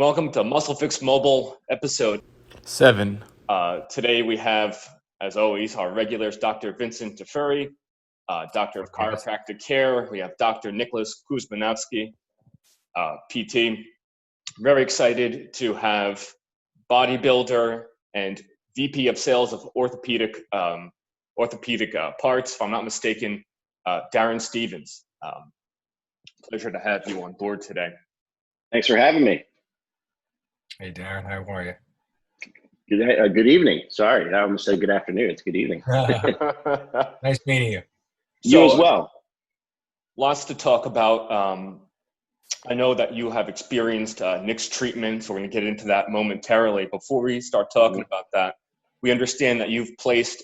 Welcome to Muscle Fix Mobile episode 7. Today we have, as always, our regulars, Dr. Vincent DeFurry, Doctor of Chiropractic Care. We have Dr. Nicholas Kuzmanowski, PT. Very excited to have bodybuilder and VP of Sales of Orthopedic Parts, if I'm not mistaken, Darren Stephens. Pleasure to have you on board today. Thanks for having me. Hey, Darren, how are you? Good evening. Sorry, I almost said good afternoon. It's good evening. Nice meeting you. You as well. Lots to talk about. I know that you have experienced Nick's treatment, so we're going to get into that momentarily. Before we start talking about that, we understand that you've placed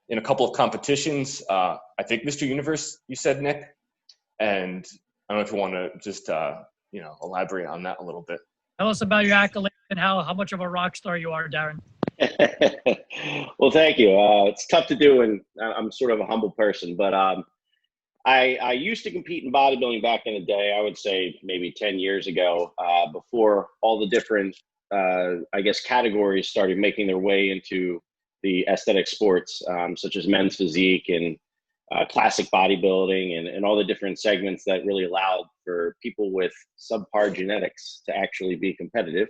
in a couple of competitions. I think Mr. Universe, you said, Nick, and I don't know if you want to just elaborate on that a little bit. Tell us about your accolades and how much of a rock star you are, Darren. Well, thank you. It's tough to do, and I'm sort of a humble person, but I used to compete in bodybuilding back in the day. I would say maybe 10 years ago, before all the different, categories started making their way into the aesthetic sports, such as men's physique and classic bodybuilding and all the different segments that really allowed for people with subpar genetics to actually be competitive.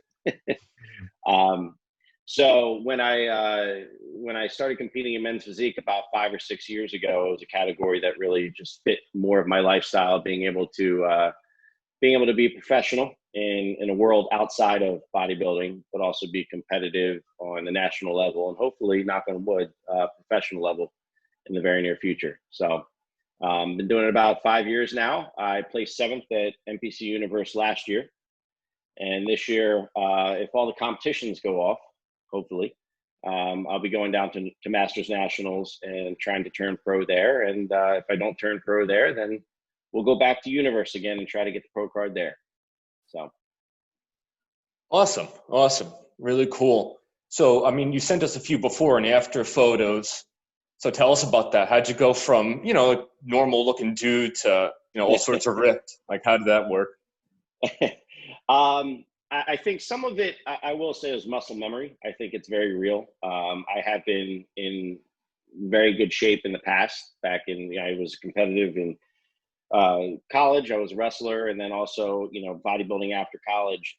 So when I started competing in men's physique about 5 or 6 years ago, it was a category that really just fit more of my lifestyle, being able to be a professional in a world outside of bodybuilding, but also be competitive on the national level and hopefully, knock on wood, professional level in the very near future. So been doing it about 5 years now. I placed 7th at NPC Universe last year. And this year, if all the competitions go off, hopefully, I'll be going down to Masters Nationals and trying to turn pro there. And if I don't turn pro there, then we'll go back to Universe again and try to get the pro card there. So. Awesome. Really cool. So, I mean, you sent us a few before and after photos. So tell us about that. How'd you go from, a normal looking dude to, all sorts of ripped? Like, how did that work? I think some of it, I will say, is muscle memory. I think it's very real. I have been in very good shape in the past. Back in, I was competitive in college. I was a wrestler, and then also, bodybuilding after college.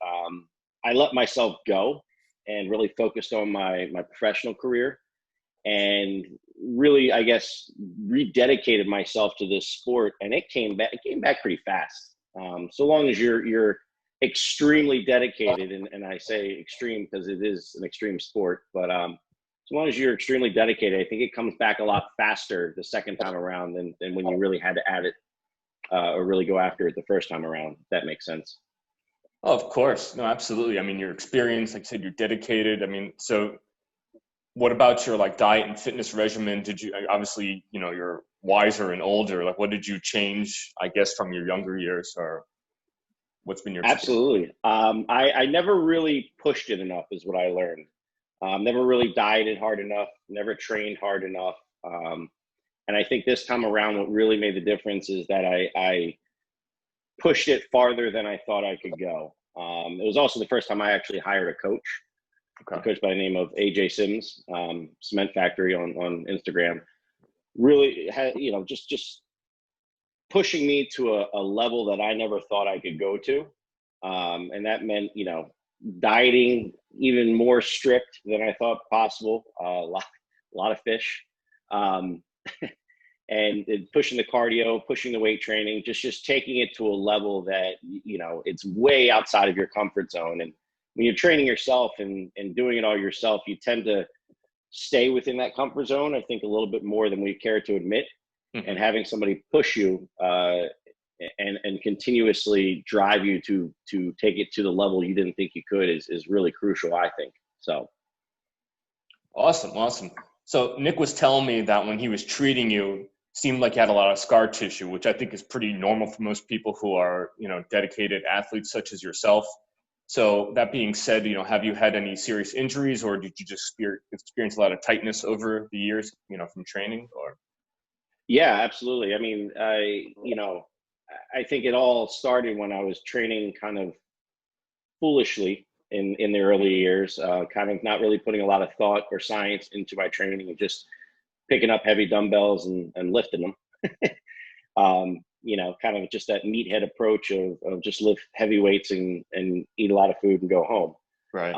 I let myself go and really focused on my professional career, and really, I guess, rededicated myself to this sport. And it came back pretty fast. So long as you're extremely dedicated, and I say extreme because it is an extreme sport, but as long as you're extremely dedicated, I think it comes back a lot faster the second time around than when you really had to add it or really go after it the first time around, if that makes sense. Oh, of course. No, absolutely. I mean, your experience, like I said, you're dedicated. I mean, so what about your diet and fitness regimen? Did you, obviously, you're wiser and older, what did you change, I guess, from your younger years, or what's been your experience? Absolutely. I never really pushed it enough is what I learned. Never really dieted hard enough, never trained hard enough. And I think this time around, what really made the difference is that I pushed it farther than I thought I could go. It was also the first time I actually hired a coach. A coach by the name of AJ Sims, Cement Factory on Instagram, really had, just pushing me to a level that I never thought I could go to. And that meant, dieting even more strict than I thought possible, a lot of fish, and pushing the cardio, pushing the weight training, just taking it to a level that, it's way outside of your comfort zone. And when you're training yourself and doing it all yourself, you tend to stay within that comfort zone, I think, a little bit more than we care to admit. Mm-hmm. And having somebody push you and continuously drive you to take it to the level you didn't think you could is really crucial, I think. So. Awesome. So Nick was telling me that when he was treating you, seemed like you had a lot of scar tissue, which I think is pretty normal for most people who are, dedicated athletes such as yourself. So that being said, have you had any serious injuries, or did you just experience a lot of tightness over the years, from training? Or Yeah, absolutely. I mean, I think it all started when I was training kind of foolishly in the early years, kind of not really putting a lot of thought or science into my training and just picking up heavy dumbbells and lifting them. Kind of just that meathead approach of just lift heavy weights and eat a lot of food and go home. Right.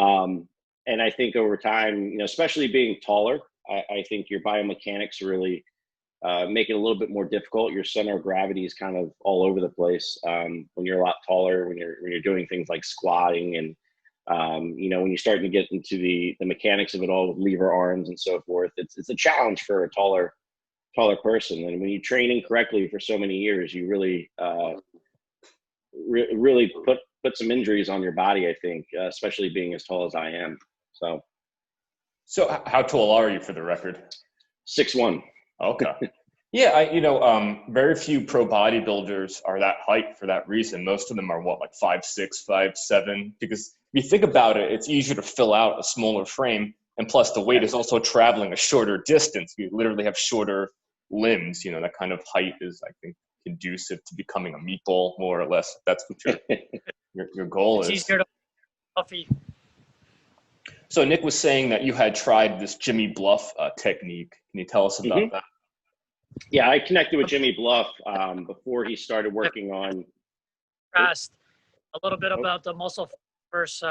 And I think over time, especially being taller, I think your biomechanics really make it a little bit more difficult. Your center of gravity is kind of all over the place when you're a lot taller, when you're doing things like squatting and, when you're starting to get into the mechanics of it all with lever arms and so forth. It's a challenge for a taller person. And when you train incorrectly for so many years, you really really put some injuries on your body, I think, especially being as tall as I am. So how tall are you, for the record? 6'1". Okay. Yeah, very few pro bodybuilders are that height for that reason. Most of them are like 5'6", 5'7", because if you think about it, it's easier to fill out a smaller frame. And plus the weight is also traveling a shorter distance. You literally have shorter limbs. That kind of height is, I think, conducive to becoming a meatball, more or less. That's what your goal is. It's easier to puffy. So Nick was saying that you had tried this Jimmy Bluff technique. Can you tell us about that? Yeah, I connected with Jimmy Bluff before he started working on. Asked a little bit about the muscle versus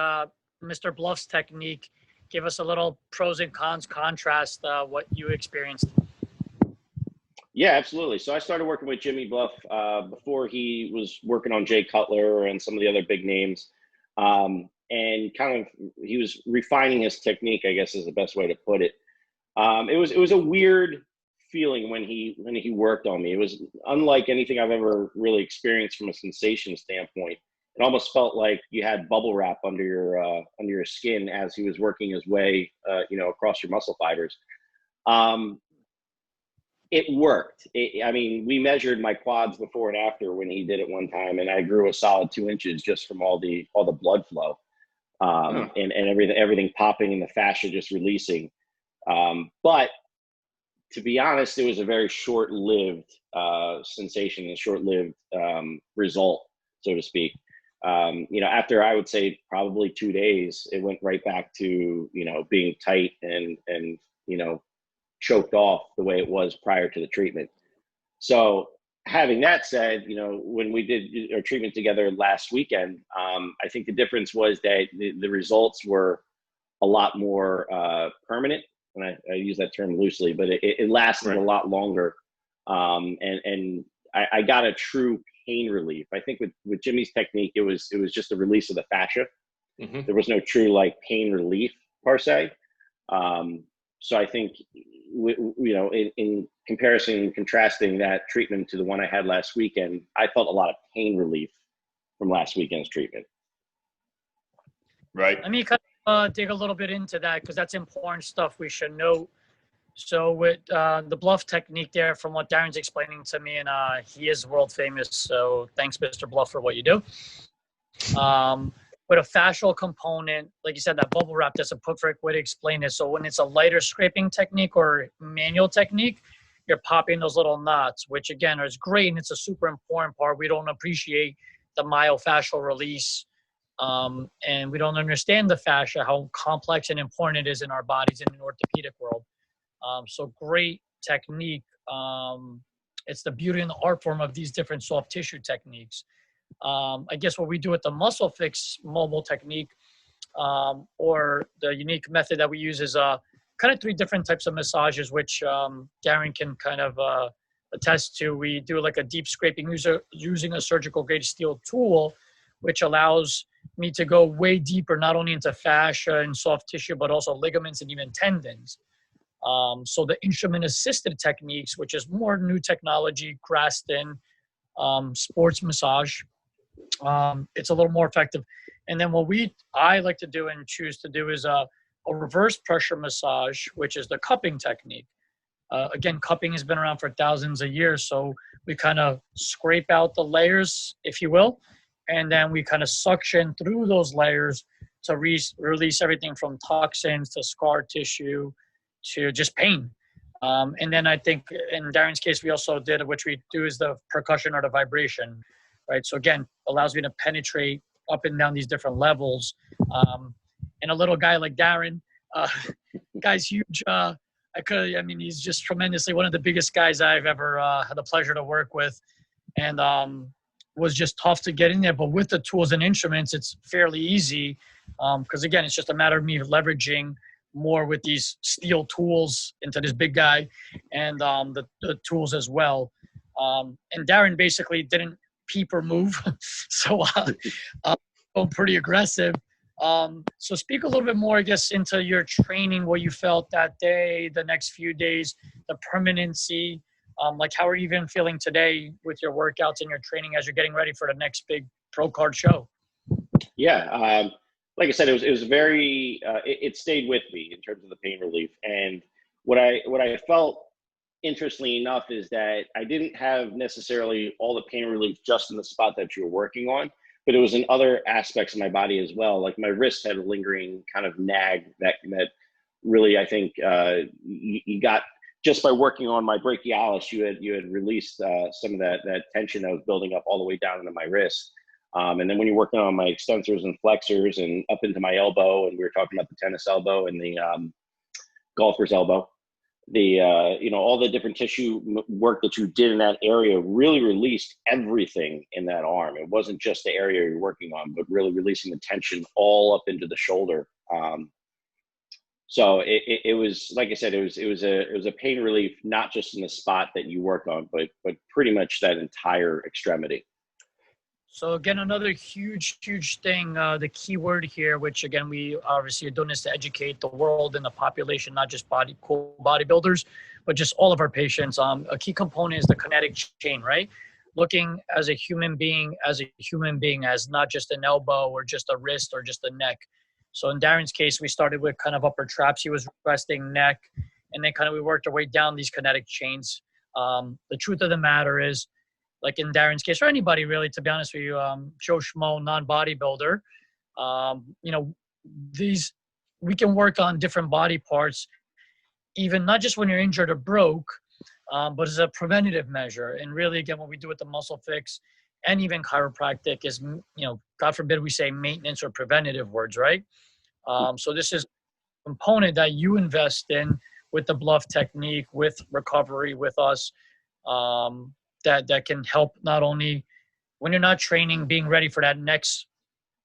Mr. Bluff's technique. Give us a little pros and cons contrast what you experienced. Yeah, absolutely. So I started working with Jimmy Bluff before he was working on Jay Cutler and some of the other big names. And kind of he was refining his technique, I guess is the best way to put it. It was a weird feeling when he worked on me. It was unlike anything I've ever really experienced from a sensation standpoint. It almost felt like you had bubble wrap under your skin as he was working his way, across your muscle fibers. It worked. We measured my quads before and after when he did it one time, and I grew a solid 2 inches just from all the blood flow, and everything popping and the fascia just releasing. But to be honest, it was a very short-lived sensation, a short-lived result, so to speak. After I would say probably 2 days, it went right back to, being tight and choked off the way it was prior to the treatment. So having that said, when we did our treatment together last weekend, I think the difference was that the results were a lot more permanent. And I use that term loosely, but it lasted a lot longer. And I got a true pain relief. I think with Jimmy's technique, it was just a release of the fascia. Mm-hmm. There was no true pain relief per se. So I think, in comparison and contrasting that treatment to the one I had last weekend, I felt a lot of pain relief from last weekend's treatment. Right. Let me dig a little bit into that, because that's important stuff we should note. So with the Bluff technique there, from what Darren's explaining to me, and he is world famous, so thanks, Mr. Bluff, for what you do. With a fascial component, like you said, that bubble wrap, that's a perfect way to explain it. So when it's a lighter scraping technique or manual technique, you're popping those little knots, which again is great, and it's a super important part. We don't appreciate the myofascial release, and we don't understand the fascia, how complex and important it is in our bodies in an orthopedic world. So great technique. It's the beauty and the art form of these different soft tissue techniques. I guess what we do with the muscle fix mobile technique, or the unique method that we use, is kind of 3 different types of massages, which Darren can kind of attest to. We do like a deep scraping using a surgical grade steel tool, which allows me to go way deeper, not only into fascia and soft tissue, but also ligaments and even tendons. So the instrument assisted techniques, which is more new technology, Graston, sports massage, it's a little more effective. And then what I like to do and choose to do is a reverse pressure massage, which is the cupping technique. Again, cupping has been around for thousands of years. So we kind of scrape out the layers, if you will, and then we kind of suction through those layers to release everything from toxins to scar tissue to just pain. And then I think in Darren's case, we also did, which we do, is the percussion or the vibration, right? So again, allows me to penetrate up and down these different levels. And a little guy like Darren, guy's huge. He's just tremendously one of the biggest guys I've ever had the pleasure to work with, and was just tough to get in there. But with the tools and instruments, it's fairly easy because, again, it's just a matter of me leveraging more with these steel tools into this big guy and the tools as well. And Darren basically didn't peep or move, so I'm pretty aggressive. So speak a little bit more, I guess, into your training, what you felt that day, the next few days, the permanency, like how are you even feeling today with your workouts and your training as you're getting ready for the next big pro card show? Yeah. Like I said, it was very, it stayed with me in terms of the pain relief. And what I felt, interestingly enough, is that I didn't have necessarily all the pain relief just in the spot that you were working on, but it was in other aspects of my body as well. Like my wrist had a lingering kind of nag that really, I think, you got just by working on my brachialis, you had released some of that tension that was building up all the way down into my wrist. And then when you're working on my extensors and flexors and up into my elbow, and we were talking about the tennis elbow and the golfer's elbow, all the different tissue work that you did in that area really released everything in that arm. It wasn't just the area you're working on, but really releasing the tension all up into the shoulder. So it was, like I said, it was a pain relief, not just in the spot that you work on, but pretty much that entire extremity. So again, another huge thing, the key word here, which again, we obviously are doing this to educate the world and the population, not just cool bodybuilders, but just all of our patients. A key component is the kinetic chain, right? Looking as a human being, as not just an elbow or just a wrist or just a neck. So in Darren's case, we started with kind of upper traps. He was resting neck, and then kind of we worked our way down these kinetic chains. The truth of the matter is, like in Darren's case, or anybody really, to be honest with you, Joe Schmo, non-bodybuilder, we can work on different body parts, even not just when you're injured or broke, but as a preventative measure. And really, again, what we do with the muscle fix and even chiropractic is, God forbid we say maintenance or preventative words, right? So this is a component that you invest in with the Bluff Technique, with recovery, with us, that can help not only when you're not training, being ready for that next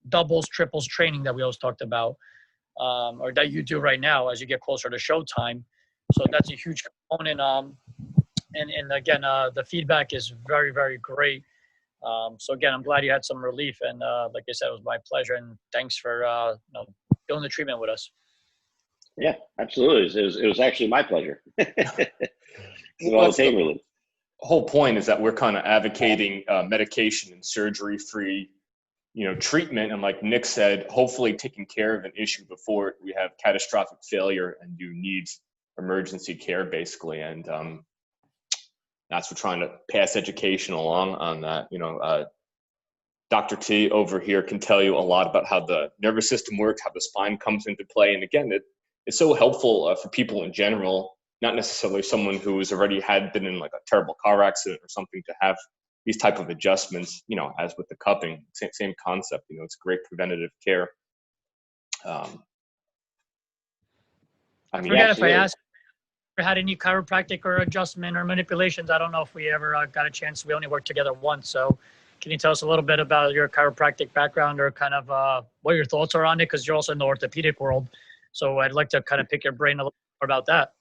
doubles, triples training that we always talked about, or that you do right now as you get closer to showtime. So that's a huge component. And again, the feedback is very, very great. So again, I'm glad you had some relief, and like I said, it was my pleasure, and thanks for doing the treatment with us. Yeah, absolutely. It was actually my pleasure. All the pain relief. Whole point is that we're kind of advocating medication and surgery-free, treatment. And like Nick said, hopefully taking care of an issue before we have catastrophic failure and you need emergency care, basically. And that's what we're trying to pass education along on that. Dr. T over here can tell you a lot about how the nervous system works, how the spine comes into play. And again, it's so helpful for people in general, not necessarily someone who has already been in like a terrible car accident or something, to have these type of adjustments, as with the cupping, same concept, it's great preventative care. If I asked had any chiropractic or adjustment or manipulations, I don't know if we ever got a chance. We only worked together once. So can you tell us a little bit about your chiropractic background, or kind of what your thoughts are on it? Because you're also in the orthopedic world. So I'd like to kind of pick your brain a little more about that.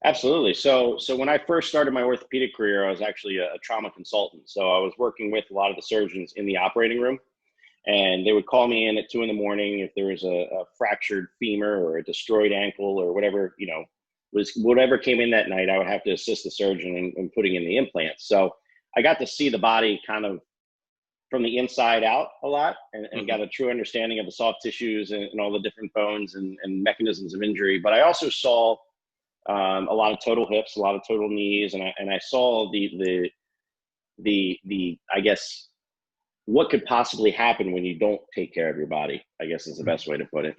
Absolutely. So when I first started my orthopedic career, I was actually a trauma consultant. So I was working with a lot of the surgeons in the operating room, and they would call me in at 2 a.m. if there was a fractured femur or a destroyed ankle or whatever, whatever came in that night. I would have to assist the surgeon in putting in the implants. So I got to see the body kind of from the inside out a lot, and got a true understanding of the soft tissues and all the different bones and mechanisms of injury. But I also saw a lot of total hips, a lot of total knees, and I saw the I guess what could possibly happen when you don't take care of your body, I guess is the best way to put it.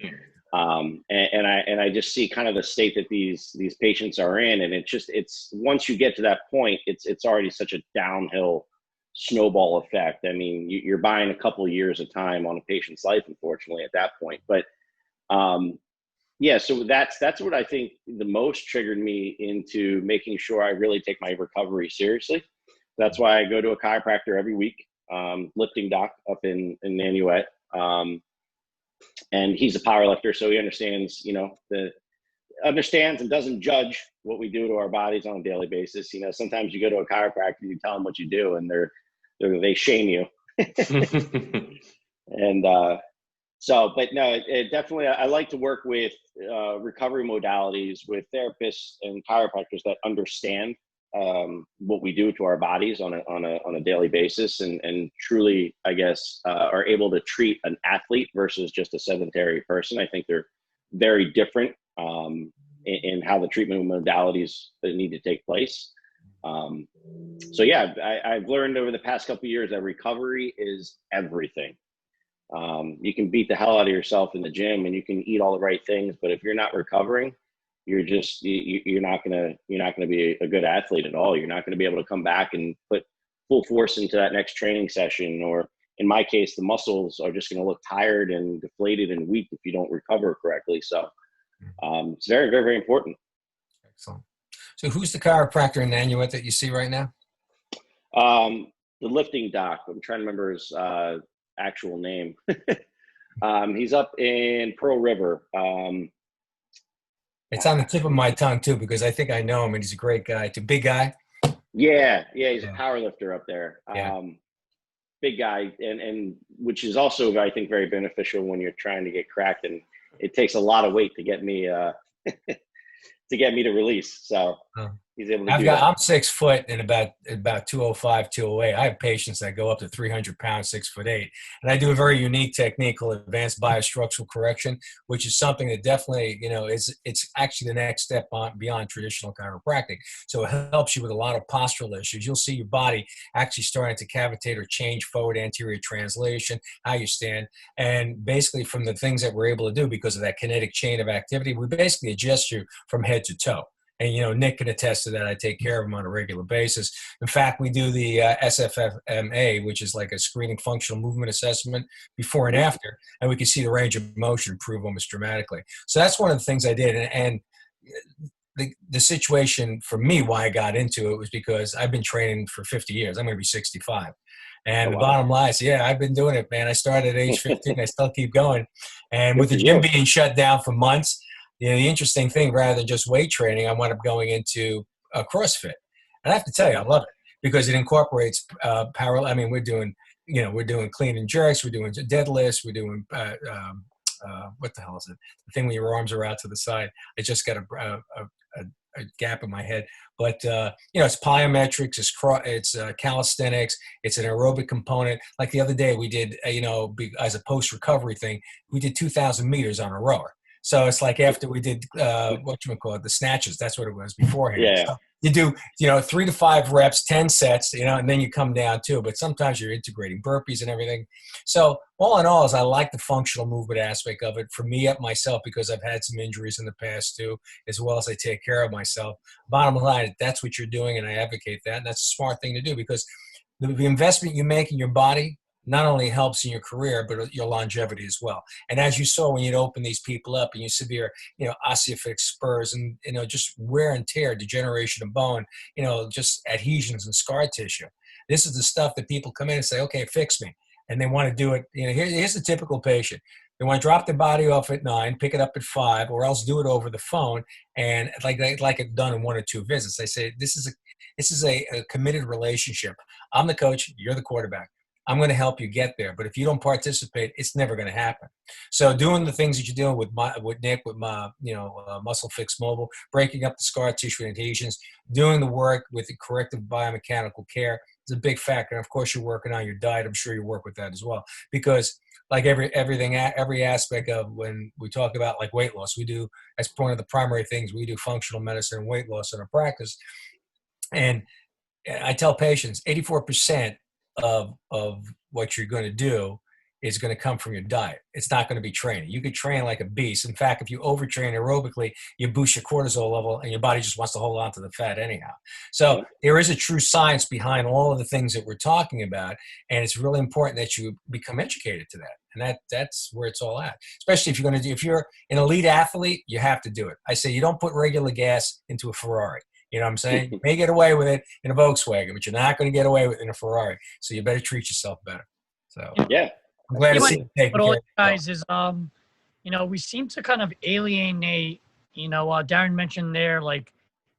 And I just see kind of the state that these patients are in, and it's once you get to that point, it's already such a downhill snowball effect. I mean, you're buying a couple of years of time on a patient's life, unfortunately, at that point. But yeah, so that's what I think the most triggered me into making sure I really take my recovery seriously. That's why I go to a chiropractor every week, lifting doc up in Nanuet. And he's a power lifter, so he understands, understands and doesn't judge what we do to our bodies on a daily basis. Sometimes you go to a chiropractor, you tell them what you do, and they shame you. And but no, it definitely, I like to work with recovery modalities with therapists and chiropractors that understand what we do to our bodies on a daily basis, and truly, I guess, are able to treat an athlete versus just a sedentary person. I think they're very different in how the treatment modalities that need to take place. So yeah, I've learned over the past couple of years that recovery is everything. You can beat the hell out of yourself in the gym and you can eat all the right things, but if you're not recovering, you're not gonna be a good athlete at all. You're not gonna be able to come back and put full force into that next training session, or in my case, the muscles are just gonna look tired and deflated and weak if you don't recover correctly. So it's very, very, very important. Excellent. So who's the chiropractor in Nanuet that you see right now? The lifting doc. I'm trying to remember his actual name. He's up in Pearl River. It's on the tip of my tongue too, because I think I know him and he's a great guy. It's a big guy. Yeah, he's a power lifter up there. Yeah. Big guy, and which is also, I think, very beneficial when you're trying to get cracked, and it takes a lot of weight to get me to release. So he's able to I'm 6 foot and about 205, 208. I have patients that go up to 300 pounds, 6'8", and I do a very unique technique called advanced BioStructural correction, which is something that definitely, it's actually the next step beyond traditional chiropractic. So it helps you with a lot of postural issues. You'll see your body actually starting to cavitate or change forward anterior translation, how you stand, and basically from the things that we're able to do because of that kinetic chain of activity, we basically adjust you from head to toe. And, Nick can attest to that. I take care of him on a regular basis. In fact, we do the SFMA, which is like a screening functional movement assessment before and after, and we can see the range of motion improve almost dramatically. So that's one of the things I did. And the situation for me, why I got into it was because I've been training for 50 years. I'm going to be 65. And the bottom line is, I've been doing it, man. I started at age 15. I still keep going. And with the gym being shut down for months, the interesting thing, rather than just weight training, I wound up going into CrossFit. And I have to tell you, I love it because it incorporates parallel. I mean, we're doing clean and jerks, we're doing deadlifts, we're doing what the hell is it? The thing when your arms are out to the side. I just got a gap in my head, but it's plyometrics, it's calisthenics, it's an aerobic component. Like the other day, we did as a post recovery thing, we did 2,000 meters on a rower. So it's like after we did the snatches, that's what it was beforehand. Yeah. So you do 3 to 5 reps, 10 sets, and then you come down too. But sometimes you're integrating burpees and everything. So all in all, I like the functional movement aspect of it for me up myself because I've had some injuries in the past too, as well as I take care of myself. Bottom line, that's what you're doing, and I advocate that, and that's a smart thing to do because the investment you make in your body not only helps in your career, but your longevity as well. And as you saw when you'd open these people up and you severe, osteophytic spurs and, just wear and tear, degeneration of bone, just adhesions and scar tissue. This is the stuff that people come in and say, okay, fix me. And they want to do it. Here's the typical patient. They want to drop their body off at 9, pick it up at 5, or else do it over the phone. And like it done in 1 or 2 visits. They say, this is a committed relationship. I'm the coach. You're the quarterback. I'm going to help you get there. But if you don't participate, it's never going to happen. So doing the things that you're doing with Nick, with my, Muscle Fix Mobile, breaking up the scar tissue and adhesions, doing the work with the corrective biomechanical care is a big factor. And of course, you're working on your diet. I'm sure you work with that as well. Because like every aspect of when we talk about like weight loss, we do, as one of the primary things, we do functional medicine and weight loss in our practice. And I tell patients 84% of what you're going to do is going to come from your diet. It's not going to be training. You could train like a beast. In fact, if you overtrain aerobically, you boost your cortisol level and your body just wants to hold on to the fat anyhow. So there is a true science behind all of the things that we're talking about. And it's really important that you become educated to that. And that's where it's all at. Especially if you're an elite athlete, you have to do it. I say you don't put regular gas into a Ferrari. You know what I'm saying? You may get away with it in a Volkswagen, but you're not going to get away with it in a Ferrari. So you better treat yourself better. So yeah, I'm glad to see you taking but all care you of guys is, we seem to kind of alienate, Darren mentioned there, like,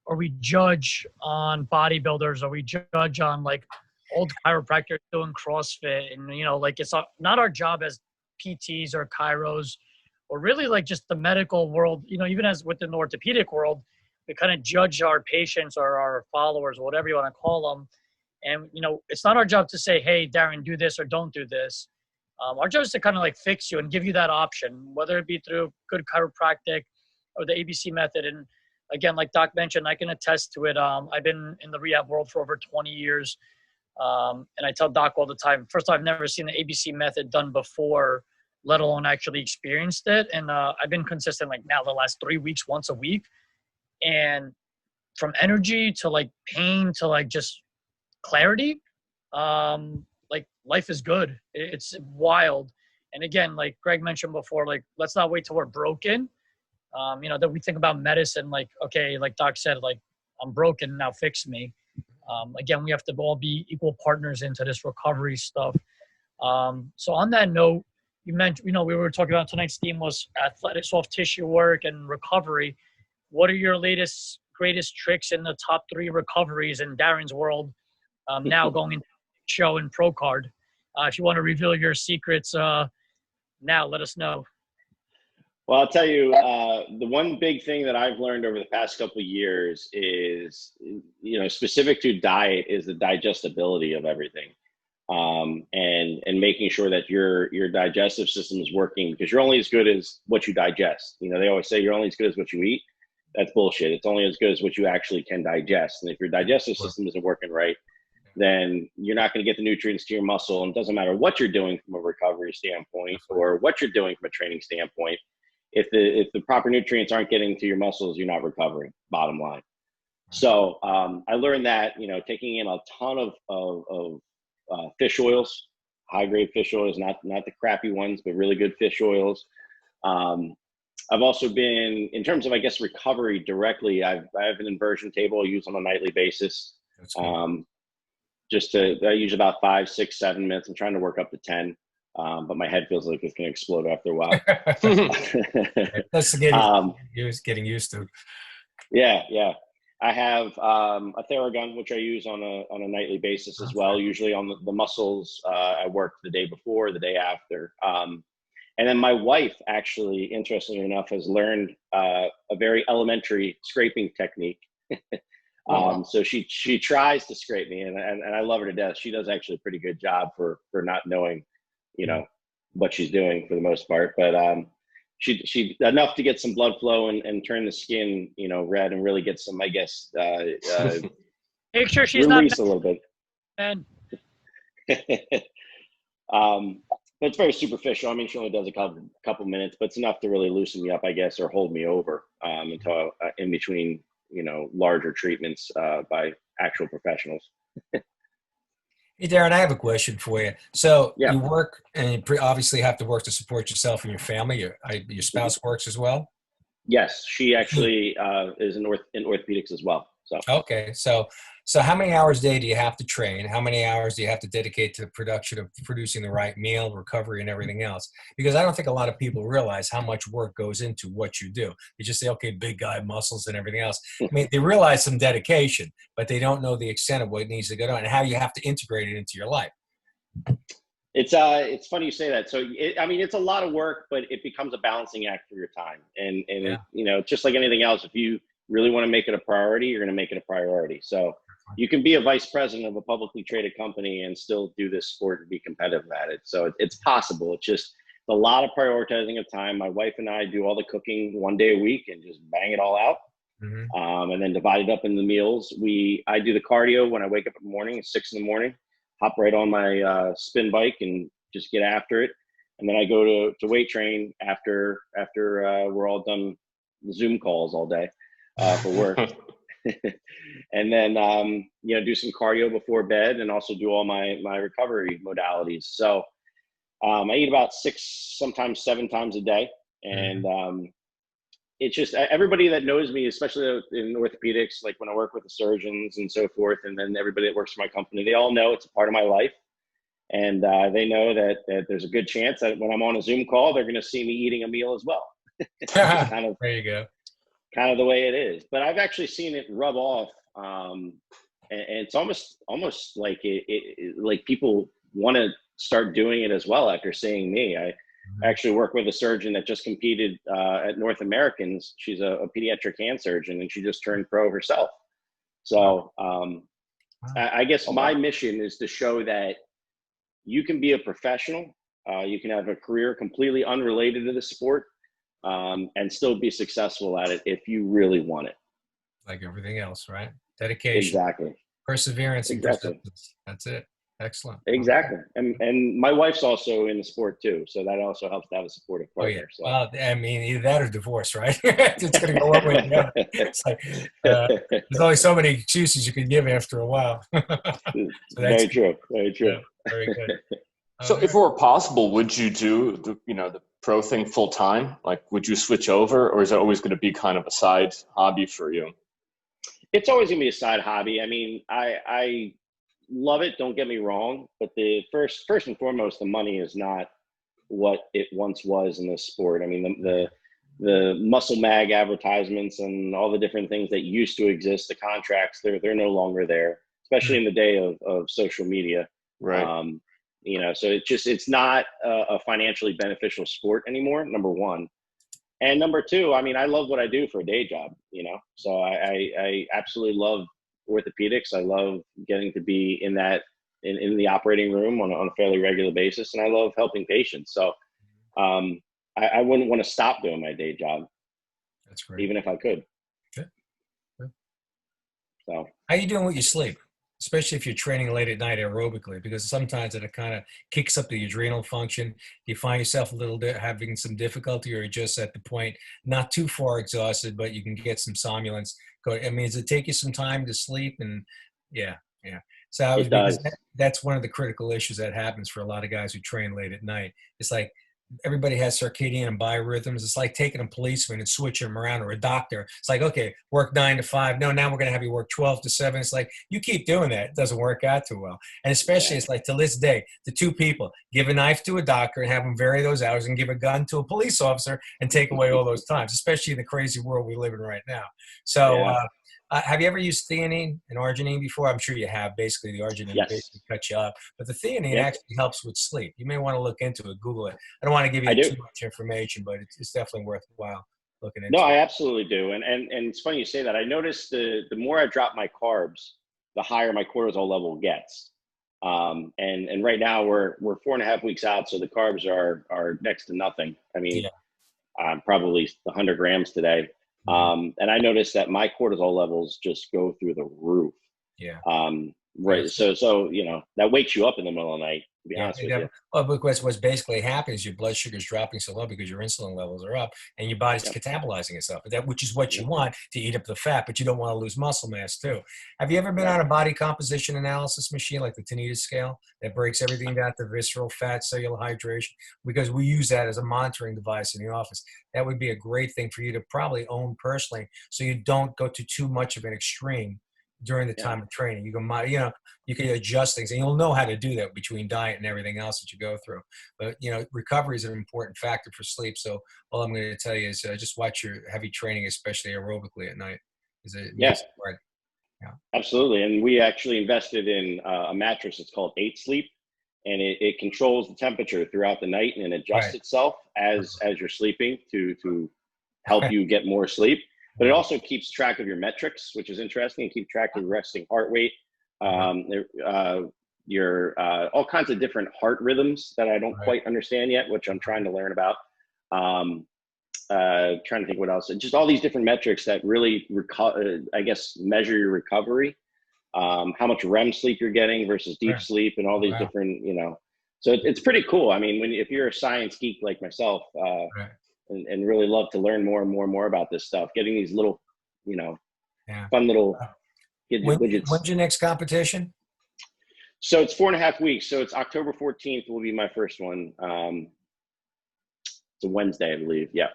or we judge on bodybuilders, or we judge on like old chiropractors doing CrossFit. And, like, it's not our job as PTs or chiros, or really like just the medical world, even as within the orthopedic world, we kind of judge our patients or our followers, or whatever you want to call them. And, it's not our job to say, hey, Darren, do this or don't do this. Our job is to kind of like fix you and give you that option, whether it be through good chiropractic or the ABC method. And again, like Doc mentioned, I can attest to it. I've been in the rehab world for over 20 years. And I tell Doc all the time, first of all, I've never seen the ABC method done before, let alone actually experienced it. And I've been consistent like now the last 3 weeks, once a week. And from energy to like pain to like just clarity, like life is good. It's wild. And again, like Greg mentioned before, like, let's not wait till we're broken. That we think about medicine, like, okay, like Doc said, like, I'm broken, now fix me. Again, we have to all be equal partners into this recovery stuff. So on that note, you mentioned, we were talking about tonight's theme was athletic soft tissue work and recovery. What are your latest, greatest tricks in the top 3 recoveries in Darren's world? Now going into the show and pro card. If you want to reveal your secrets, now let us know. Well, I'll tell you, the one big thing that I've learned over the past couple of years is, specific to diet, is the digestibility of everything. And making sure that your digestive system is working, because you're only as good as what you digest. They always say you're only as good as what you eat. That's bullshit. It's only as good as what you actually can digest. And if your digestive system isn't working right, then you're not going to get the nutrients to your muscle. And it doesn't matter what you're doing from a recovery standpoint or what you're doing from a training standpoint. If the proper nutrients aren't getting to your muscles, you're not recovering, bottom line. So I learned that, taking in a ton of fish oils, high grade fish oils, not the crappy ones, but really good fish oils. I've also been, in terms of, I guess, recovery directly, I have an inversion table I use on a nightly basis. I use about 5, 6, 7 minutes. I'm trying to work up to 10. But my head feels like it's going to explode after a while. That's getting used to. Yeah. I have a Theragun, which I use on a nightly basis as well. Usually on the muscles, I work the day before, the day after. And then my wife, actually, interestingly enough, has learned a very elementary scraping technique. So she tries to scrape me, and I love her to death. She does actually a pretty good job for not knowing, what she's doing for the most part. But she enough to get some blood flow and turn the skin, red, and really get some, I guess, make sure she's release not a little bit. Man. But it's very superficial. I mean, she only does a couple minutes, but it's enough to really loosen me up, I guess, or hold me over until in between, larger treatments by actual professionals. Hey, Darren, I have a question for you. So you work, and you obviously have to work to support yourself and your family. Your spouse works as well? Yes, she actually is in orthopedics as well. So okay, so how many hours a day do you have to train? How many hours do you have to dedicate to the production of producing the right meal, recovery, and everything else? Because I don't think a lot of people realize how much work goes into what you do. They just say, okay, big guy, muscles, and everything else. I mean, they realize some dedication, but they don't know the extent of what needs to go on and how you have to integrate it into your life. It's funny you say that. So it's a lot of work, but it becomes a balancing act for your time. And just like anything else, if you really want to make it a priority, you're going to make it a priority. So you can be a vice president of a publicly traded company and still do this sport and be competitive at it. So it's possible. It's just a lot of prioritizing of time. My wife and I do all the cooking one day a week and just bang it all out. And then divide it up into the meals. I do the cardio when I wake up in the morning at 6 in the morning, hop right on my spin bike and just get after it. and then I go to weight train after we're all done Zoom calls all day for work. And then, do some cardio before bed, and also do all my recovery modalities. So I eat about 6, sometimes 7 times a day. And it's just, everybody that knows me, especially in orthopedics, like when I work with the surgeons and so forth, and then everybody that works for my company, they all know it's a part of my life. And they know that there's a good chance that when I'm on a Zoom call, they're going to see me eating a meal as well. There you go. Kind of the way it is. But I've actually seen it rub off. And it's almost like like people want to start doing it as well after seeing me. I actually work with a surgeon that just competed at North Americans. She's a pediatric hand surgeon, and she just turned pro herself. So I guess my mission is to show that you can be a professional. You can have a career completely unrelated to the sport, and still be successful at it if you really want it. Like everything else, right? Dedication. Exactly. Perseverance. Exactly. And persistence. That's it. Excellent. Exactly. And my wife's also in the sport too. So that also helps to have a supportive partner. Oh, yeah. So. Well, I mean, either that or divorce, right? It's going to go one way or the other. It's like, there's only so many excuses you can give after a while. So Very true. Very true. Yeah, very good. So if it were possible, would you do the pro thing full time? Like, would you switch over, or is it always going to be kind of a side hobby for you? It's always going to be a side hobby. I mean, I love it. Don't get me wrong, but the first and foremost, the money is not what it once was in this sport. I mean, the muscle mag advertisements and all the different things that used to exist, the contracts, they're no longer there, especially in the day of social media. Right. So it's not a financially beneficial sport anymore, number one. And number two, I mean, I love what I do for a day job, so I absolutely love orthopedics. I love getting to be in the operating room on a fairly regular basis. And I love helping patients. So I wouldn't want to stop doing my day job. That's great. Even if I could. Good. So how you doing with your sleep? Especially if you're training late at night aerobically, because sometimes it kind of kicks up the adrenal function. Do you find yourself a little bit having some difficulty, or just at the point, not too far exhausted, but you can get some somnolence? I mean, does it take you some time to sleep? And yeah. So it does. That's one of the critical issues that happens for a lot of guys who train late at night. It's like everybody has circadian and biorhythms. It's like taking a policeman and switching them around, or a doctor. It's like, okay, work 9 to 5. No, now we're going to have you work 12 to 7. It's like, you keep doing that. It doesn't work out too well. And especially it's like, to this day, the two people give a knife to a doctor and have them vary those hours, and give a gun to a police officer and take away all those times, especially in the crazy world we live in right now. So, have you ever used theanine and arginine before? I'm sure you have. Basically, the arginine basically cuts you up. But the theanine actually helps with sleep. You may want to look into it. Google it. I don't want to give you too much information, but it's definitely worthwhile looking into. No, I absolutely do. And it's funny you say that. I noticed the more I drop my carbs, the higher my cortisol level gets. And right now we're 4.5 weeks out, so the carbs are next to nothing. I mean, probably 100 grams today. And I noticed that my cortisol levels just go through the roof. Yeah. Right. So, that wakes you up in the middle of the night, to be honest with you. Well, because what's basically happening is your blood sugar is dropping so low because your insulin levels are up, and your body's catabolizing itself, which is what you want to eat up the fat, but you don't want to lose muscle mass too. Have you ever been on a body composition analysis machine like the Tinnitus scale that breaks everything down to visceral fat, cellular hydration? Because we use that as a monitoring device in the office. That would be a great thing for you to probably own personally, so you don't go to too much of an extreme during the time of training. You can adjust things, and you'll know how to do that between diet and everything else that you go through. But recovery is an important factor for sleep. So all I'm going to tell you is just watch your heavy training, especially aerobically at night. Absolutely. And we actually invested in a mattress. It's called 8 Sleep, and it controls the temperature throughout the night, and it adjusts itself as you're sleeping to help you get more sleep. But it also keeps track of your metrics, which is interesting. It keeps track of your resting heart rate, your all kinds of different heart rhythms that I don't quite understand yet, which I'm trying to learn about. Trying to think what else. Just all these different metrics that really, measure your recovery, how much REM sleep you're getting versus deep sleep, and all these different, So it's pretty cool. I mean, if you're a science geek like myself, Right. and really love to learn more and more and more about this stuff, getting these little, Yeah. fun little widgets. When's your next competition? So it's 4.5 weeks. So it's October 14th will be my first one. It's a Wednesday, I believe. Yeah.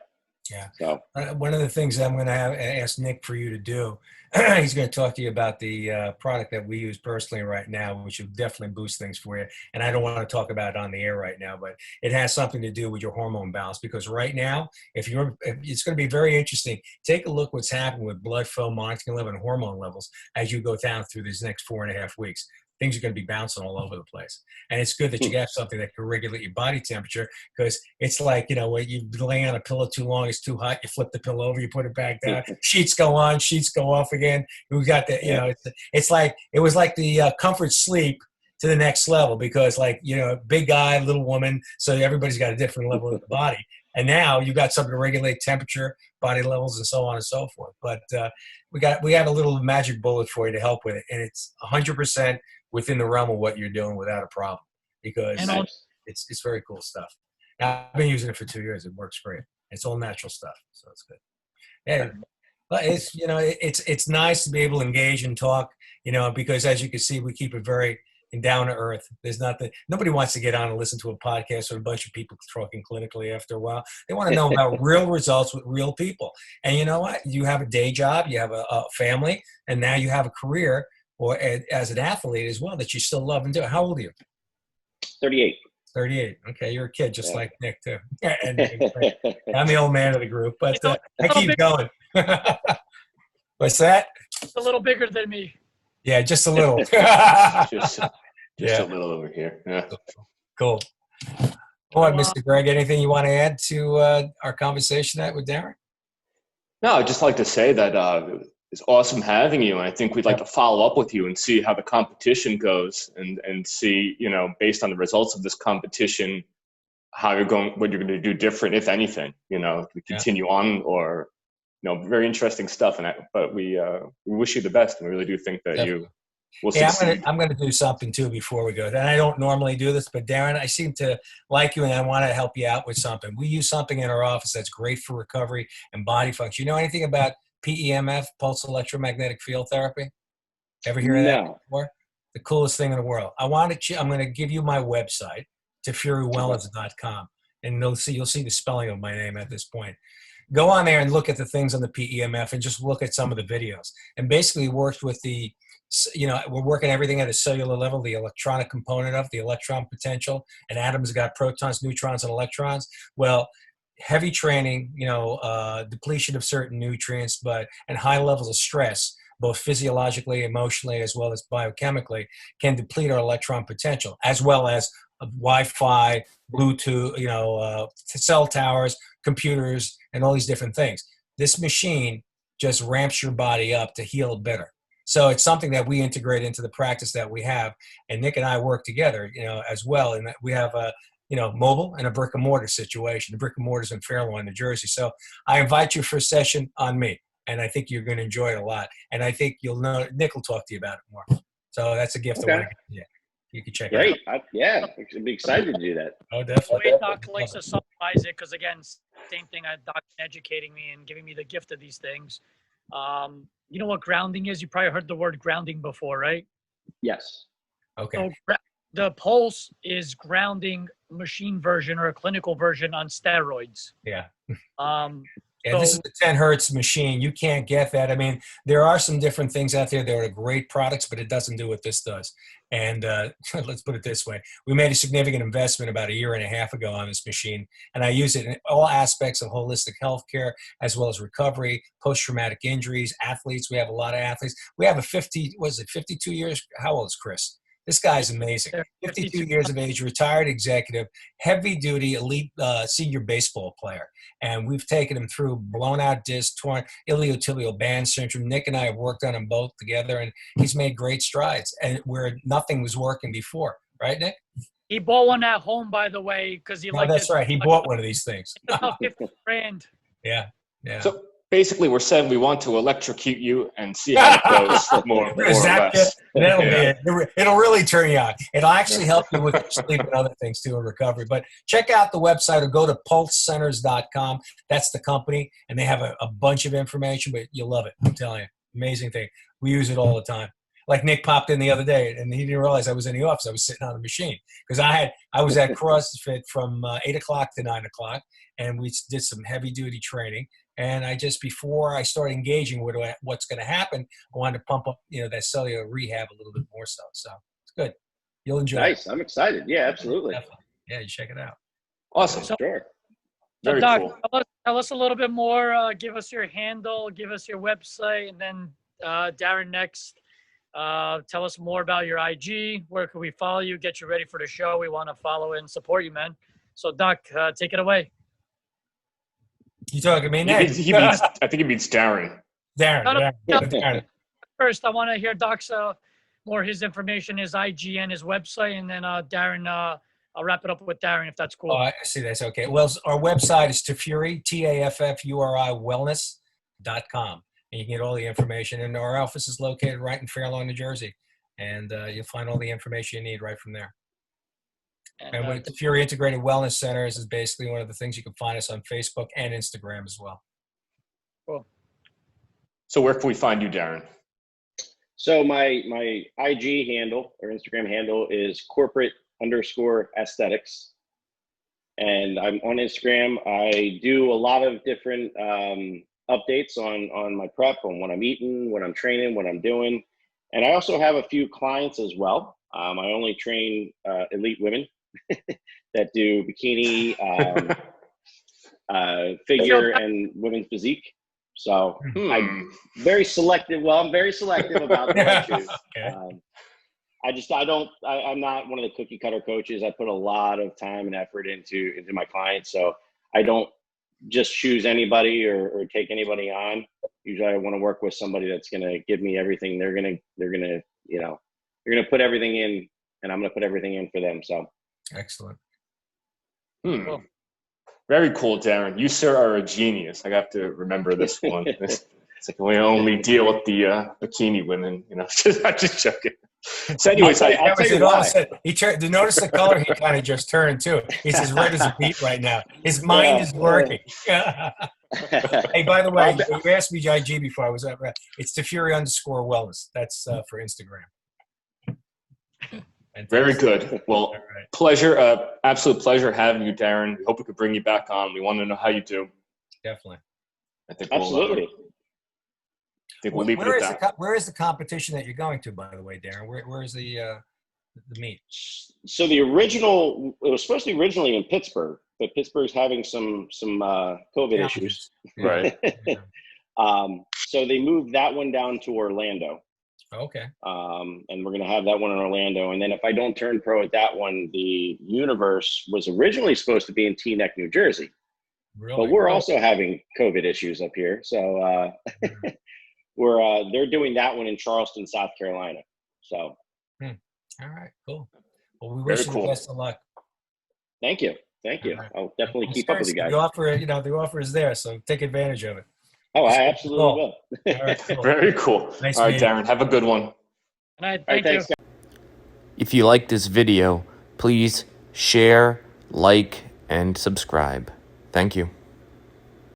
Yeah. So one of the things I'm going to ask Nick for you to do, he's going to talk to you about the product that we use personally right now, which will definitely boost things for you. And I don't want to talk about it on the air right now, but it has something to do with your hormone balance. Because right now, it's going to be very interesting. Take a look what's happening with blood flow, monitoring level, and hormone levels as you go down through these next 4.5 weeks. Things are going to be bouncing all over the place. And it's good that you have something that can regulate your body temperature, because it's like, when you lay on a pillow too long, it's too hot, you flip the pillow over, you put it back down, sheets go on, sheets go off again. We got that, it's like, it was like the comfort sleep to the next level, because big guy, little woman, so everybody's got a different level of the body. And now you got something to regulate temperature, body levels, and so on and so forth. But we have a little magic bullet for you to help with it. And it's 100% within the realm of what you're doing without a problem, because it's very cool stuff. Now, I've been using it for 2 years. It works great. It's all natural stuff, so it's good. Yeah, but it's nice to be able to engage and talk, because as you can see, we keep it very down to earth. Nobody wants to get on and listen to a podcast with a bunch of people talking clinically after a while. They want to know about real results with real people. And you know what? You have a day job, you have a family, and now you have a career, or as an athlete as well, that you still love and do. How old are you? 38. 38. Okay, you're a kid, just like Nick too. And I'm the old man of the group, but I keep going. What's that? A little bigger than me. Yeah, just a little. just a little over here. Yeah. Cool. All right, Mr. Greg, anything you want to add to our conversation with Darren? No, I'd just like to say that it's awesome having you. And I think we'd like to follow up with you and see how the competition goes, and see, based on the results of this competition, what you're going to do different, if anything, to continue on, or, very interesting stuff. But we wish you the best. And we really do think that you will succeed. I'm going to do something too before we go. And I don't normally do this, but Darren, I seem to like you, and I want to help you out with something. We use something in our office that's great for recovery and body function. You know anything about PEMF, pulse electromagnetic field therapy? Ever hear of that before? The coolest thing in the world. I'm going to give you my website, tefuriwellness.com, and you'll see the spelling of my name at this point. Go on there and look at the things on the PEMF, and just look at some of the videos. And basically worked with we're working everything at a cellular level, the electronic component of the electron potential, and atoms got protons, neutrons, and electrons. Well, heavy training, depletion of certain nutrients, and high levels of stress, both physiologically, emotionally, as well as biochemically, can deplete our electron potential, as well as Wi-Fi, Bluetooth, cell towers, computers, and all these different things. This machine just ramps your body up to heal better. So it's something that we integrate into the practice that we have, and Nick and I work together, as well. And we have a mobile and a brick and mortar situation. The brick and mortar is in Fairlawn, New Jersey. So I invite you for a session on me, and I think you're going to enjoy it a lot. And I think you'll know, Nick will talk to you about it more. So that's a gift. Okay. You can check it out. Great. I'd be excited to do that. Oh, definitely. The way Doc likes to summarize it, because again, same thing, Doc educating me and giving me the gift of these things. You know what grounding is? You probably heard the word grounding before, right? Yes. Okay. So the pulse is grounding machine version, or a clinical version, on steroids. Yeah. So, this is the 10 hertz machine. You can't get that. I mean, there are some different things out there that are great products, but it doesn't do what this does. And let's put it this way. We made a significant investment about 1.5 years ago on this machine, and I use it in all aspects of holistic healthcare, as well as recovery, post-traumatic injuries, athletes. We have a lot of athletes. We have a 52 years? How old is Chris? This guy's amazing. 52 years of age, retired executive, heavy-duty elite senior baseball player. And we've taken him through blown-out disc, torn iliotibial band syndrome. Nick and I have worked on them both together, and he's made great strides, and where nothing was working before. Right, Nick? He bought one at home, by the way, because he that's right. He bought one of these things. It's about $50,000. Yeah. So basically we're saying we want to electrocute you and see how it goes more or less. That'll be it. It'll really turn you on. It'll actually help you with your sleep and other things too in recovery. But check out the website or go to pulsecenters.com. That's the company, and they have a bunch of information, but you'll love it. I'm telling you. Amazing thing. We use it all the time. Like Nick popped in the other day, and he didn't realize I was in the office. I was sitting on the machine because I was at CrossFit from 8 o'clock to 9 o'clock, and we did some heavy duty training. And before I started engaging with what's going to happen, I wanted to pump up, that cellular rehab a little bit more so. So it's good. You'll enjoy it. Nice. I'm excited. Yeah, absolutely. Definitely. Yeah, you check it out. Awesome. Sure. So Very Doc, cool. tell us a little bit more. Give us your handle, give us your website, and then Darren next. Tell us more about your IG. Where can we follow you? Get you ready for the show. We want to follow and support you, man. So Doc, take it away. You talking to me next? I think he means Darren. Darren. No. First, I want to hear Doc's more his information, his IG and his website, and then Darren. I'll wrap it up with Darren if that's cool. Oh, I see. That's okay. Well, our website is Taffuri, TAFFURI wellness.com. And you can get all the information. And our office is located right in Fairlawn, New Jersey. And you'll find all the information you need right from there. And with the Taffuri Integrated Wellness Centers is basically one of the things you can find us on Facebook and Instagram as well. Cool. So where can we find you, Darren? So my IG handle or Instagram handle is corporate_aesthetics. And I'm on Instagram. I do a lot of different updates on my prep, on what I'm eating, what I'm training, what I'm doing. And I also have a few clients as well. I only train elite women that do bikini, figure, and women's physique. So I'm very selective. Well, I'm very selective about what I choose. I'm not one of the cookie cutter coaches. I put a lot of time and effort into my clients. So I don't just choose anybody or take anybody on. Usually I want to work with somebody that's going to give me everything. They're going to put everything in, and I'm going to put everything in for them. So excellent. Cool. Very cool, Darren. You, sir, are a genius. I have to remember this one. It's like we only deal with the bikini women, I'm just joking. So anyways, I'll tell you why. Notice the color he kind of just turned too. He's as red as a beet right now. His mind is working. Hey, by the way, you asked me IG before I was at. It's Taffuri_wellness. That's for Instagram. Very good. Well, pleasure, absolute pleasure having you, Darren. We hope we could bring you back on. We want to know how you do. Definitely. I think absolutely. We'll leave it at that. Where is the competition that you're going to, by the way, Darren? Where is the meet? So it was supposed to be originally in Pittsburgh, but Pittsburgh's having some COVID issues. Right. So they moved that one down to Orlando. Okay. And we're going to have that one in Orlando. And then if I don't turn pro at that one, the Universe was originally supposed to be in Teaneck, New Jersey. Really? But we're also having COVID issues up here. So they're doing that one in Charleston, South Carolina. So. All right, cool. Well, we wish you the best of luck. Thank you. Right. I'll definitely keep up with you guys. The offer is there, so take advantage of it. Oh, I absolutely will. All right, cool. Very cool. Nice All right, Darren, have a good one. All right, thank you. If you like this video, please share, like, and subscribe. Thank you.